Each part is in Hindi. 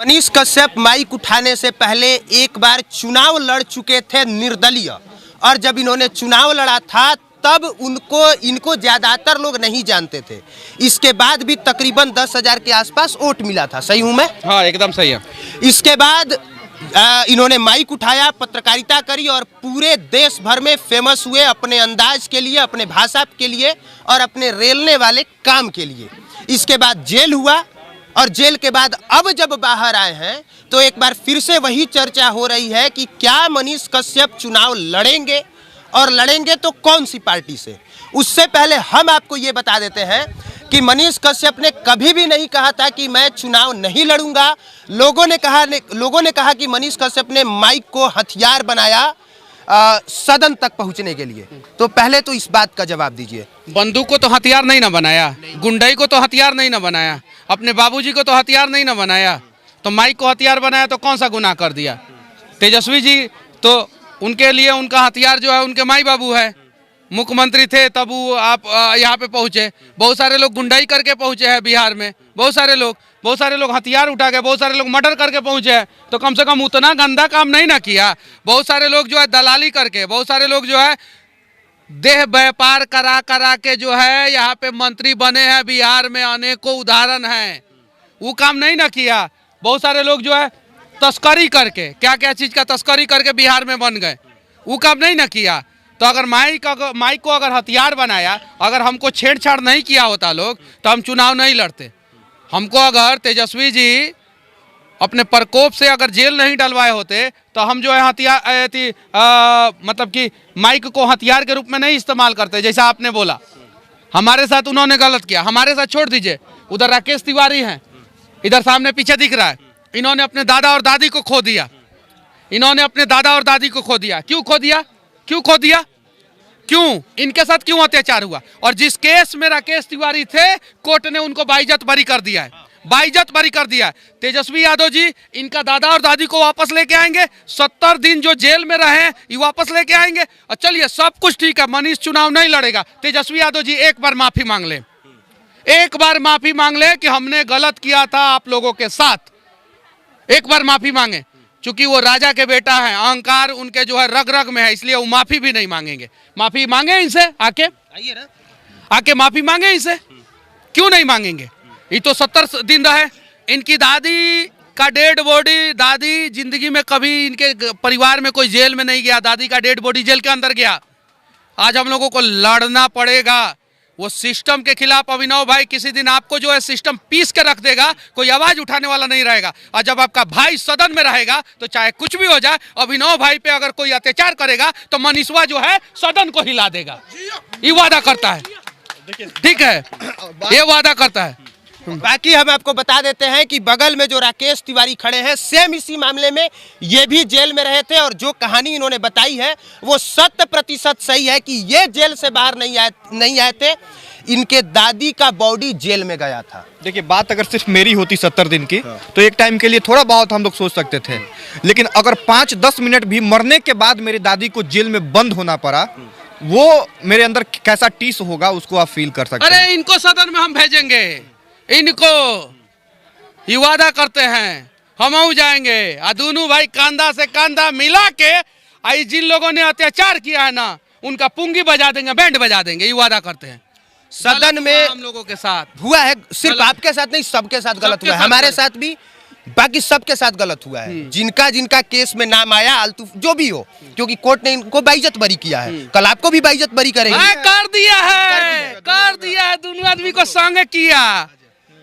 मनीष कश्यप माइक उठाने से पहले एक बार चुनाव लड़ चुके थे निर्दलीय, और जब इन्होंने चुनाव लड़ा था तब इनको ज्यादातर लोग नहीं जानते थे। इसके बाद भी तकरीबन 10,000 के आसपास वोट मिला था। सही हूं मैं? हाँ, एकदम सही है। इसके बाद इन्होंने माइक उठाया, पत्रकारिता करी और पूरे देश भर में फेमस हुए अपने अंदाज के लिए, अपने भाषा के लिए और अपने रेलने वाले काम के लिए। इसके बाद जेल हुआ और जेल के बाद अब जब बाहर आए हैं तो एक बार फिर से वही चर्चा हो रही है कि क्या मनीष कश्यप चुनाव लड़ेंगे, और लड़ेंगे तो कौन सी पार्टी से। उससे पहले हम आपको ये बता देते हैं कि मनीष कश्यप ने कभी भी नहीं कहा था कि मैं चुनाव नहीं लड़ूंगा। लोगों ने कहा कि मनीष कश्यप ने माइक को हथियार बनाया सदन तक पहुंचने के लिए। तो पहले तो इस बात का जवाब दीजिए। बंदूक को तो हथियार नहीं ना बनाया, गुंडई को तो हथियार नहीं ना बनाया, अपने बाबूजी को तो हथियार नहीं ना बनाया, तो माइक को हथियार बनाया तो कौन सा गुनाह कर दिया। तेजस्वी जी तो उनके लिए उनका हथियार जो है उनके माई बाबू है, मुख्यमंत्री थे तब वो आप यहाँ पे पहुँचे। बहुत सारे लोग गुंडाई करके पहुँचे हैं बिहार में, बहुत सारे लोग हथियार उठा के, बहुत सारे लोग मर्डर करके पहुँचे हैं। तो कम से कम उतना गंदा काम नहीं ना किया। बहुत सारे लोग जो है दलाली करके, बहुत सारे लोग जो है देह व्यापार करा के जो है यहाँ पे मंत्री बने हैं। बिहार में अनेकों उदाहरण हैं, वो काम नहीं ना किया। बहुत सारे लोग जो है तस्करी करके, क्या क्या चीज़ का तस्करी करके बिहार में बन गए, वो काम नहीं ना किया। तो अगर माइक को अगर हथियार बनाया, अगर हमको छेड़छाड़ नहीं किया होता लोग, तो हम चुनाव नहीं लड़ते। हमको अगर तेजस्वी जी अपने प्रकोप से अगर जेल नहीं डलवाए होते तो हम जो है मतलब कि माइक को हथियार के रूप में नहीं इस्तेमाल करते। जैसा आपने बोला, हमारे साथ उन्होंने गलत किया, हमारे साथ छोड़ दीजिए। उधर राकेश तिवारी हैं, इधर सामने पीछे दिख रहा है, इन्होंने अपने दादा और दादी को खो दिया। इन्होंने अपने दादा और दादी को खो दिया। क्यों खो दिया? क्यों इनके साथ क्यों अत्याचार हुआ? और जिस केस में राकेश तिवारी थे, कोर्ट ने उनको बाइज्जत बरी कर दिया है, बाइज्जत बरी कर दिया है। तेजस्वी यादव जी इनका दादा और दादी को वापस लेके आएंगे, 70 दिन जो जेल में रहे ये वापस लेके आएंगे। और चलिए सब कुछ ठीक है, मनीष चुनाव नहीं लड़ेगा। तेजस्वी यादव जी एक बार माफी मांग ले, एक बार माफी मांग ले कि हमने गलत किया था आप लोगों के साथ। एक बार माफी मांगे, चूंकि वो राजा के बेटा हैं, अहंकार उनके जो है रग रग में है, इसलिए वो माफी भी नहीं मांगेंगे। माफी मांगे इनसे, आके माफी मांगे इनसे। क्यों नहीं मांगेंगे? ये तो 70 दिन रहे। इनकी दादी का डेड बॉडी, दादी जिंदगी में कभी इनके परिवार में कोई जेल में नहीं गया, दादी का डेड बॉडी जेल के अंदर गया। आज हम लोगों को लड़ना पड़ेगा वो सिस्टम के खिलाफ। अभिनव भाई किसी दिन आपको जो है सिस्टम पीस के रख देगा, कोई आवाज उठाने वाला नहीं रहेगा। और जब आपका भाई सदन में रहेगा तो चाहे कुछ भी हो जाए, अभिनव भाई पे अगर कोई अत्याचार करेगा तो मनीषवा जो है सदन को हिला देगा। ये वादा करता है, ठीक है, ये वादा करता है। बाकी हम आपको बता देते हैं कि बगल में जो राकेश तिवारी खड़े हैं, सेम इसी मामले में ये भी जेल में रहे थे, और जो कहानी इन्होंने बताई है वो 100% सही है कि ये जेल से बाहर नहीं आए थे। इनके दादी का बॉडी जेल में गया था। देखिए, बात अगर सिर्फ मेरी होती 70 दिन की तो एक टाइम के लिए थोड़ा बहुत हम लोग सोच सकते थे, लेकिन अगर 5-10 मिनट भी मरने के बाद मेरी दादी को जेल में बंद होना पड़ा, वो मेरे अंदर कैसा टीस होगा उसको आप फील कर सकते हैं। अरे इनको सदन में हम भेजेंगे, इनको ये वादा करते हैं, हम जाएंगे। दोनों भाई कांधा से कांधा मिला के आई जिन लोगों ने अत्याचार किया है ना, उनका पुंगी बजा देंगे, बैंड बजा देंगे। ये वादा करते हैं। सदन में हम लोगों के साथ हुआ है, सिर्फ आपके साथ नहीं, सबके साथ गलत हुआ है, हमारे साथ भी, बाकी सबके साथ गलत हुआ है। जिनका केस में नाम आया, आलतू जो भी हो, क्योंकि कोर्ट ने इनको बाइज्जत बरी किया है, कल आपको भी बाइज्जत बरी करेंगे। कर दिया है, दोनों आदमी को संग किया,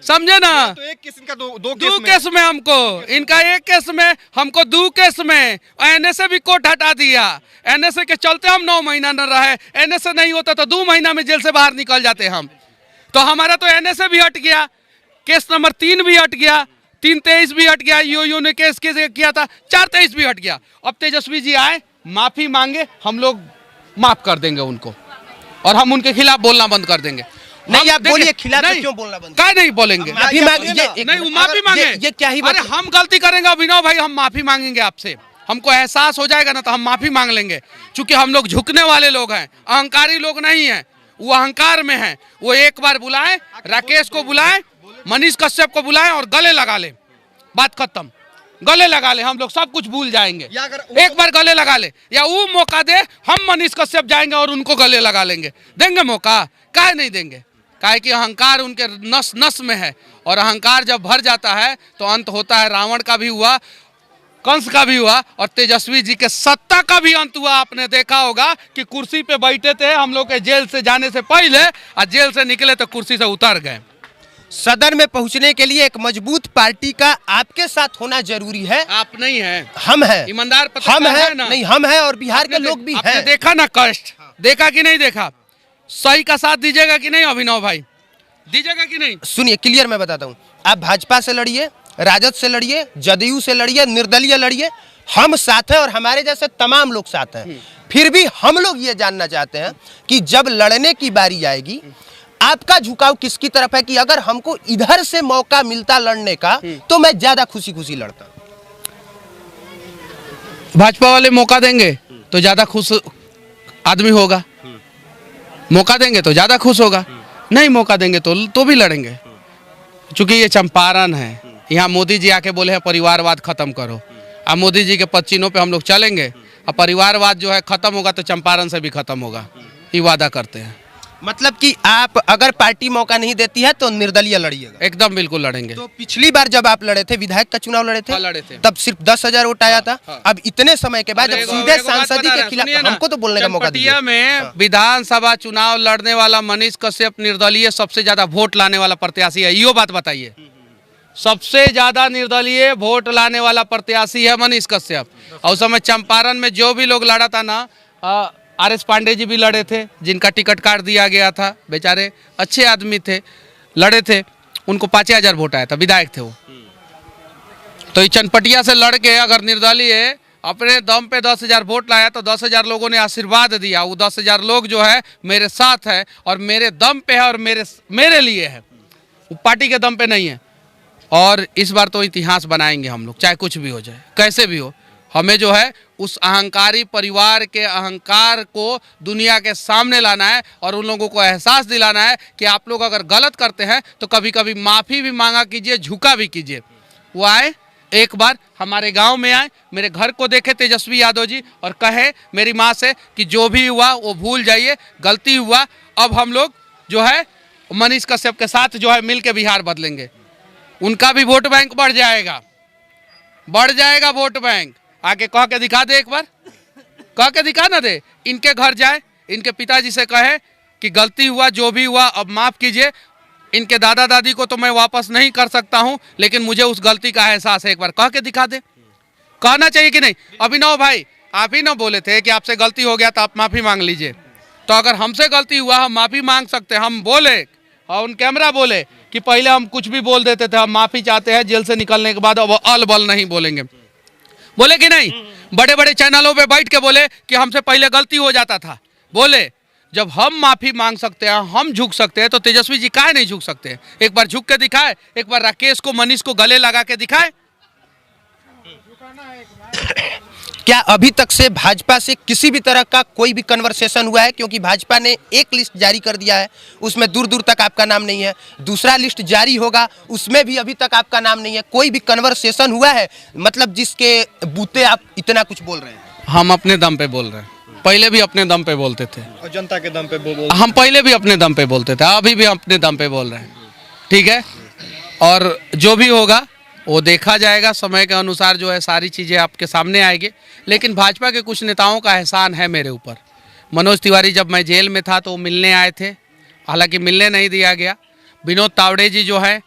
समझे ना। तो एक केस इनका दो केस में हमको, इनका एक केस में, हमको 2 केस में। एनएसए भी कोर्ट हटा दिया, एनएसए के चलते हम 9 महीना न रहे। एनएसए नहीं होता तो 2 महीना में जेल से बाहर निकल जाते हम। तो हमारा तो एनएसए भी हट गया, केस नंबर 3 भी हट गया, 323 भी हट गया, यूयू ने केस किया था, 423 भी हट गया। अब तेजस्वी जी आए, माफी मांगे, हम लोग माफ कर देंगे उनको, और हम उनके खिलाफ बोलना बंद कर देंगे। नहीं, आप बोलिए, खिलाफ क्यों बोलना बंद? क्या नहीं बोलेंगे? माफी मांगे, नहीं वो माफी मांगे, ये क्या ही? अरे हम गलती करेंगे अभिनव भाई, हम माफी मांगेंगे आपसे, हमको एहसास हो जाएगा ना तो हम माफी मांग लेंगे। क्योंकि हम लोग झुकने वाले लोग हैं, अहंकारी लोग नहीं हैं। वो अहंकार में हैं, वो एक बार बुलाएं, राकेश को बुलाएं, मनीष कश्यप को बुलाएं और गले लगा ले, बात खत्म, गले लगा ले, हम लोग सब कुछ भूल जाएंगे। या अगर एक बार गले लगा ले, या वो मौका दे, हम मनीष कश्यप जाएंगे और उनको गले लगा लेंगे। देंगे मौका? काहे नहीं देंगे? काहे कि अहंकार उनके नस नस में है, और अहंकार जब भर जाता है तो अंत होता है। रावण का भी हुआ, कंस का भी हुआ, और तेजस्वी जी के सत्ता का भी अंत हुआ। आपने देखा होगा कि कुर्सी पे बैठे थे हम लोग के जेल से जाने से पहले, और जेल से निकले तो कुर्सी से उतर गए। सदन में पहुंचने के लिए एक मजबूत पार्टी का आपके साथ होना जरूरी है। आप नहीं हैं, हम हैं, ईमानदार हम है हैं, ना? नहीं हम हैं, और बिहार के लोग भी आपने हैं। देखा ना कष्ट, देखा कि नहीं देखा? सही का साथ दीजिएगा कि नहीं अभिनव भाई? दीजिएगा कि नहीं? सुनिए, क्लियर मैं बताता हूँ, आप भाजपा से लड़िए, राजद से लड़िए, जदयू से लड़िए, निर्दलीय लड़िए, हम साथ हैं और हमारे जैसे तमाम लोग साथ हैं। फिर भी हम लोग ये जानना चाहते हैं कि जब लड़ने की बारी आएगी, आपका झुकाव किसकी तरफ है? कि अगर हमको इधर से मौका मिलता लड़ने का तो मैं ज्यादा खुशी खुशी लड़ता। भाजपा वाले मौका देंगे तो ज्यादा खुश आदमी होगा, मौका देंगे तो ज्यादा खुश होगा, नहीं मौका देंगे तो भी लड़ेंगे। क्योंकि ये चंपारण है, यहाँ मोदी जी आके बोले हैं परिवारवाद खत्म करो, अब मोदी जी के पदचिन्हों पे हम लोग चलेंगे, अब परिवारवाद जो है खत्म होगा तो चंपारण से भी खत्म होगा, ये वादा करते हैं। मतलब कि आप अगर पार्टी मौका नहीं देती है तो निर्दलीय लड़िएगा? एकदम बिल्कुल लड़ेंगे। तो पिछली बार जब आप लड़े थे, विधायक का चुनाव लड़े थे, हाँ, लड़े थे। तब सिर्फ 10,000 वोट आया था। हाँ। अब इतने समय के बाद जब सीधे सांसदी के खिलाफ, हमको तो बोलने का मौका दीजिए। चनपटिया में विधानसभा चुनाव लड़ने वाला मनीष कश्यप निर्दलीय सबसे ज्यादा वोट लाने वाला प्रत्याशी है, यो बात बताइए। सबसे ज्यादा निर्दलीय वोट लाने वाला प्रत्याशी है मनीष कश्यप। और उस समय चंपारण में जो भी लोग लड़ा था ना, RS पांडे जी भी लड़े थे, जिनका टिकट काट दिया गया था, बेचारे अच्छे आदमी थे, लड़े थे, उनको 5,000 वोट आया था, विधायक थे वो। तो ये चनपटिया से लड़ के अगर निर्दलीय अपने दम पे 10,000 वोट लाया तो 10,000 लोगों ने आशीर्वाद दिया। वो 10,000 लोग जो है मेरे साथ है और मेरे दम पे है और मेरे लिए है, वो पार्टी के दम पे नहीं है। और इस बार तो इतिहास बनाएंगे हम लोग, चाहे कुछ भी हो जाए, कैसे भी हो। हमें जो है उस अहंकारी परिवार के अहंकार को दुनिया के सामने लाना है और उन लोगों को एहसास दिलाना है कि आप लोग अगर गलत करते हैं तो कभी कभी माफ़ी भी मांगा कीजिए, झुका भी कीजिए। वो आए, एक बार हमारे गांव में आए, मेरे घर को देखे तेजस्वी यादव जी, और कहे मेरी माँ से कि जो भी हुआ वो भूल जाइए, गलती हुआ, अब हम लोग जो है मनीष कश्यप के साथ जो है मिल के बिहार बदलेंगे। उनका भी वोट बैंक बढ़ जाएगा वोट बैंक। आके कह के दिखा दे, एक बार कह के दिखा ना दे, इनके घर जाए, इनके पिताजी से कहे कि गलती हुआ, जो भी हुआ अब माफ़ कीजिए। इनके दादा दादी को तो मैं वापस नहीं कर सकता हूं, लेकिन मुझे उस गलती का एहसास है, एक बार कह के दिखा दे। कहना चाहिए कि नहीं? अभिनव भाई, आप ही ना बोले थे कि आपसे गलती हो गया तो आप माफ़ी मांग लीजिए। तो अगर हमसे गलती हुआ हम माफ़ी मांग सकते हैं, हम बोले और उन कैमरा बोले कि पहले हम कुछ भी बोल देते थे, हम माफ़ी चाहते हैं, जेल से निकलने के बाद अब अल बल नहीं बोलेंगे, बोले कि नहीं? बड़े बड़े चैनलों पे बैठ के बोले कि हमसे पहले गलती हो जाता था। बोले जब हम माफ़ी मांग सकते हैं, हम झुक सकते हैं, तो तेजस्वी जी काहे नहीं झुक सकते? एक बार झुक के दिखाए, एक बार राकेश को, मनीष को गले लगा के दिखाए। क्या अभी तक से भाजपा से किसी भी तरह का कोई भी कन्वर्सेशन हुआ है? क्योंकि भाजपा ने एक लिस्ट जारी कर दिया है, उसमें दूर दूर तक आपका नाम नहीं है। दूसरा लिस्ट जारी होगा, उसमें भी अभी तक आपका नाम नहीं है। कोई भी कन्वर्सेशन हुआ है, मतलब जिसके बूते आप इतना कुछ बोल रहे हैं? हम अपने दम पे बोल रहे हैं, पहले भी अपने दम पे बोलते थे, और जनता के दम पे बोल हम पहले भी अपने दम पे बोलते थे, अभी भी अपने दम पे बोल रहे हैं, ठीक है। और जो भी होगा वो देखा जाएगा, समय के अनुसार जो है सारी चीज़ें आपके सामने आएगी। लेकिन भाजपा के कुछ नेताओं का एहसान है मेरे ऊपर। मनोज तिवारी जब मैं जेल में था तो वो मिलने आए थे, हालांकि मिलने नहीं दिया गया। विनोद तावड़े जी जो है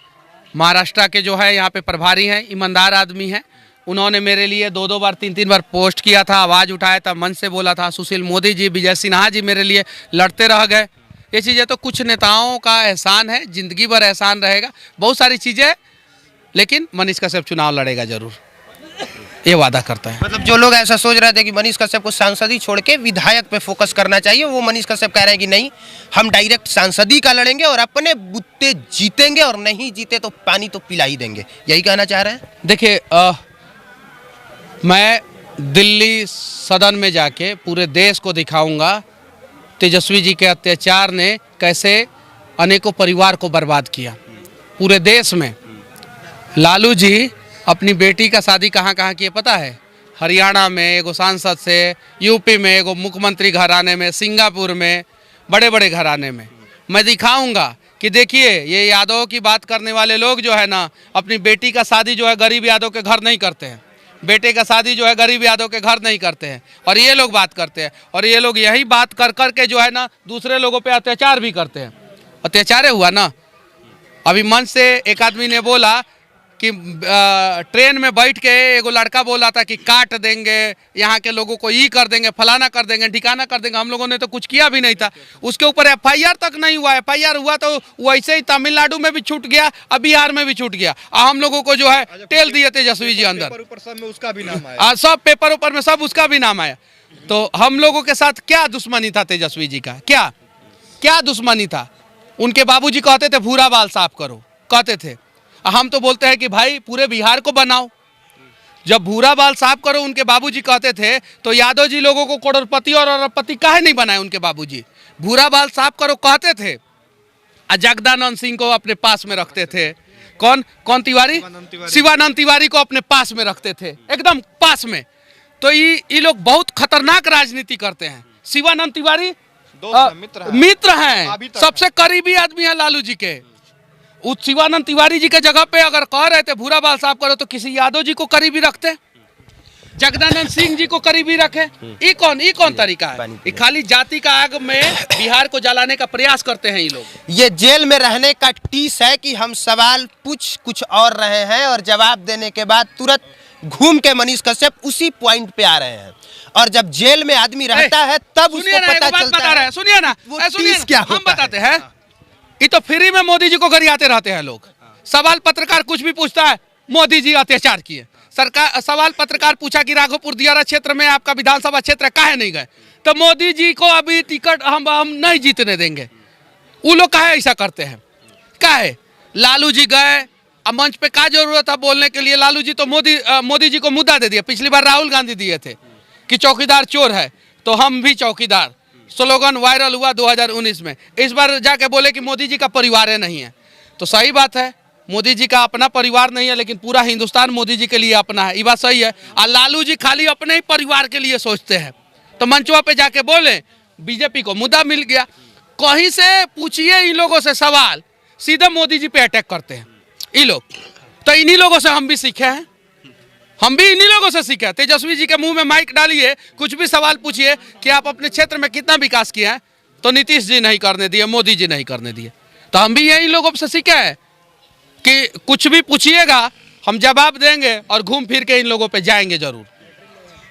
महाराष्ट्र के जो है यहाँ पे प्रभारी हैं, ईमानदार आदमी हैं, उन्होंने मेरे लिए 2-2 बार 3-3 बार पोस्ट किया था, आवाज़ उठाया था, मन से बोला था। सुशील मोदी जी, विजय सिन्हा जी मेरे लिए लड़ते रह गए। ये चीज़ें तो कुछ नेताओं का एहसान है, ज़िंदगी भर एहसान रहेगा। बहुत सारी चीज़ें, लेकिन मनीष कश्यप चुनाव लड़ेगा जरूर, ये वादा करता है। मतलब जो लोग ऐसा सोच रहे थे कि मनीष कश्यप को सांसदी छोड़ के विधायक पे फोकस करना चाहिए, वो मनीष कश्यप कह रहे हैं कि नहीं, हम डायरेक्ट सांसदी का लड़ेंगे और अपने बुत्ते जीतेंगे, और नहीं जीते तो पानी तो पिला ही देंगे, यही कहना चाह रहे हैं? देखिए, मैं दिल्ली सदन में जाके पूरे देश को दिखाऊंगा तेजस्वी जी के अत्याचार ने कैसे अनेकों परिवार को बर्बाद किया। पूरे देश में लालू जी अपनी बेटी का शादी कहाँ कहाँ किए पता है? हरियाणा में एगो सांसद से, यूपी में एगो मुख्यमंत्री घराने में, सिंगापुर में, बड़े बड़े घराने में। मैं दिखाऊंगा कि देखिए ये यादव की बात करने वाले लोग जो है ना, अपनी बेटी का शादी जो है गरीब यादव के घर नहीं करते हैं, बेटे का शादी जो है गरीब यादव के घर नहीं करते हैं, और ये लोग बात करते हैं। और ये लोग यही बात कर कर के जो है ना दूसरे लोगों पे अत्याचार भी करते हैं। अत्याचार हुआ ना, अभी मंच से एक आदमी ने बोला कि ट्रेन में बैठ के एगो लड़का बोला था कि काट देंगे यहाँ के लोगों को, ये कर देंगे, फलाना कर देंगे, ठिकाना कर देंगे। हम लोगों ने तो कुछ किया भी नहीं था, उसके ऊपर एफआईआर तक नहीं हुआ। एफआईआर हुआ तो वैसे ही तमिलनाडु में भी छूट गया, अब बिहार में भी छूट गया, और हम लोगों को जो है टेल दिए तेजस्वी जी अंदर। उसका भी नाम आया, सब पेपर ऊपर में सब उसका भी नाम आया। तो हम लोगों के साथ क्या दुश्मनी था तेजस्वी जी का? क्या क्या दुश्मनी था? उनके बाबूजी कहते थे भूरा बाल साफ करो, कहते थे। हम तो बोलते हैं कि भाई पूरे बिहार को बनाओ। जब भूरा बाल साफ करो उनके बाबूजी कहते थे, तो यादव जी लोगों को करोड़पति और अरबपति काहे नहीं बनाए उनके बाबूजी? भूरा बाल साफ करो कहते थे, और जगदानंद सिंह को अपने पास में रखते थे। कौन तिवारी? शिवानंद तिवारी को अपने पास में रखते थे, एकदम पास में। तो ये लोग बहुत खतरनाक राजनीति करते हैं। शिवानंद तिवारी मित्र हैं, सबसे करीबी आदमी है लालू जी के। उस शिवानंद तिवारी जी के जगह पे अगर कह रहे थे भूरा बाल साफ करो, तो किसी यादव जी को करीबी रखते, जगदानंद सिंह जी को करीबी रखे। ये कौन तरीका है? ये खाली जाति का आग में बिहार को जलाने का प्रयास करते हैं ये लोग। ये जेल में रहने का टीस है कि हम सवाल पूछ कुछ और रहे हैं और जवाब देने के बाद तुरंत घूम के मनीष कश्यप उसी पॉइंट पे आ रहे हैं। और जब जेल में आदमी रहता है तब उसको पता चलता है। सुनिए ना, हम बताते हैं। ये तो फ्री में मोदी जी को गरियाते रहते हैं लोग। सवाल पत्रकार कुछ भी पूछता है, मोदी जी अत्याचार किए। सरकार सवाल पत्रकार पूछा कि राघोपुर दियारा क्षेत्र में आपका विधानसभा क्षेत्र काहे नहीं गए, तो मोदी जी को अभी टिकट हम नहीं जीतने देंगे। वो लोग काहे ऐसा करते हैं? काहे? लालू जी गए, अब मंच पे क्या जरूरत है बोलने के लिए? लालू जी तो मोदी जी को मुद्दा दे दिया। पिछली बार राहुल गांधी दिए थे कि चौकीदार चोर है, तो हम भी चौकीदार, स्लोगन वायरल हुआ 2019 में। इस बार जाके बोले कि मोदी जी का परिवार है नहीं है। तो सही बात है, मोदी जी का अपना परिवार नहीं है, लेकिन पूरा हिंदुस्तान मोदी जी के लिए अपना है, ये बात सही है। और लालू जी खाली अपने ही परिवार के लिए सोचते हैं। तो मंचवा पे जाके बोले, बीजेपी को मुद्दा मिल गया। कहीं से पूछिए इन लोगों से सवाल, सीधे मोदी जी पे अटैक करते हैं ये लोग। तो इन्हीं लोगों से हम भी सीखे हैं, हम भी इन्हीं लोगों से सीखे। तेजस्वी जी के मुंह में माइक डालिए, कुछ भी सवाल पूछिए कि आप अपने क्षेत्र में कितना विकास किया है, तो नीतीश जी नहीं करने दिए, मोदी जी नहीं करने दिए। तो हम भी यही लोगों से सीखे हैं कि कुछ भी पूछिएगा हम जवाब देंगे, और घूम फिर के इन लोगों पे जाएंगे जरूर।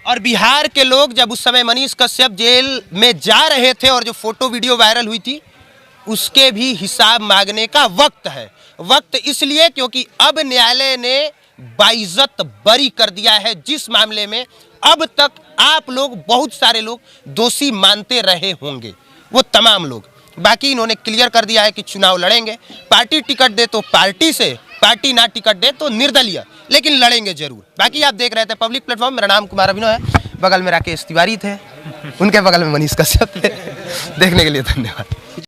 और बिहार के लोग जब उस समय मनीष कश्यप जेल में जा रहे थे और जो फोटो वीडियो वायरल हुई थी, उसके भी हिसाब मांगने का वक्त है। वक्त इसलिए क्योंकि अब न्यायालय ने बाइज्जत बरी कर दिया है, जिस मामले में अब तक आप लोग बहुत सारे लोग दोषी मानते रहे होंगे, वो तमाम लोग। बाकी इन्होंने क्लियर कर दिया है कि चुनाव लड़ेंगे, पार्टी टिकट दे तो पार्टी से, पार्टी ना टिकट दे तो निर्दलीय, लेकिन लड़ेंगे जरूर। बाकी आप देख रहे थे पब्लिक प्लेटफॉर्म। मेरा नाम कुमार अभिनव है, बगल में राकेश तिवारी थे, उनके बगल में मनीष कश्यप थे। देखने के लिए धन्यवाद।